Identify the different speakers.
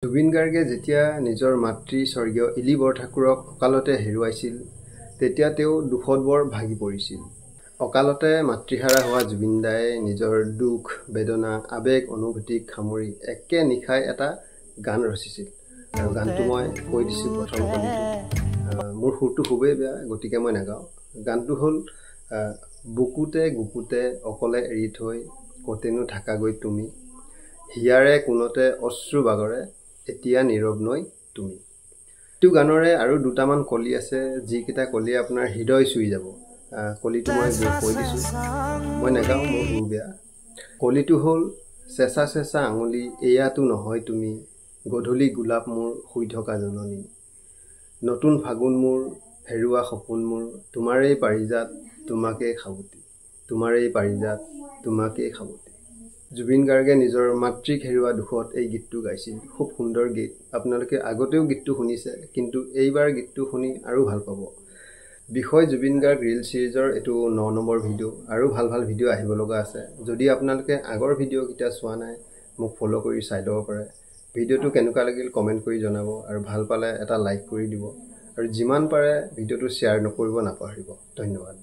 Speaker 1: জুবিন গাৰ্গে যেতিয়া নিজৰ মাতৃ স্বৰ্গীয় ইলি বৰঠাকুৰক অকালতে হেৰুৱাইছিল তেতিয়া তেওঁ দুখত বৰ ভাগি পৰিছিল। অকালতে মাতৃহাৰা হোৱা জুবিন দায়ে নিজৰ দুখ বেদনা আবেগ অনুভূতিক সামৰি একে নিশাই এটা গান ৰচিছিল আৰু গানটো মই কৈ দিছোঁ প্ৰথম কলিটো। মোৰ সুৰটো খুবেই বেয়া গতিকে মই নাগাওঁ। গানটো হ'ল বুকুতে গুপুতে অকলে এৰি থৈ কতেনো থাকাগৈ তুমি, হিয়াৰে কোনতে অশ্ৰু বাগৰে এতিয়া নীৰৱ নৈ তুমি। এইটো গানৰে আৰু দুটামান কলি আছে যিকেইটা কলি আপোনাৰ হৃদয় চুই যাব। কলিটো মই কৈ দিছোঁ, মই নাগাওঁ, মোৰ সুৰ বেয়া। কলিটো হ'ল চেঁচা চেঁচা আঙুলি এয়াতো নহয় তুমি, গধূলি গোলাপ মোৰ শুই থকা জননী, নতুন ফাগুন মোৰ হেৰুৱা সপোন মোৰ, তোমাৰেই পাৰিজাত তোমাকেই সাৱতি, তোমাৰেই পাৰিজাত তোমাকেই সাৱতি। জুবিন গাৰ্গে নিজৰ মাতৃক হেৰুৱা দুখত এই গীতটো গাইছিল। খুব সুন্দৰ গীত। আপোনালোকে আগতেও গীতটো শুনিছে, কিন্তু এইবাৰ গীতটো শুনি আৰু ভাল পাব। বিষয় জুবিন গাৰ্গ ৰিল ছিৰিজৰ এইটো 9 নম্বৰ ভিডিঅ'। আৰু ভাল ভাল ভিডিঅ' আহিব লগা আছে। যদি আপোনালোকে আগৰ ভিডিঅ'কেইটা চোৱা নাই মোক ফ'ল' কৰি চাই ল'ব পাৰে। ভিডিঅ'টো কেনেকুৱা লাগিল কমেণ্ট কৰি জনাব আৰু ভাল পালে এটা লাইক কৰি দিব আৰু যিমান পাৰে ভিডিঅ'টো শ্বেয়াৰ নকৰিব নাপাহৰিব। ধন্যবাদ।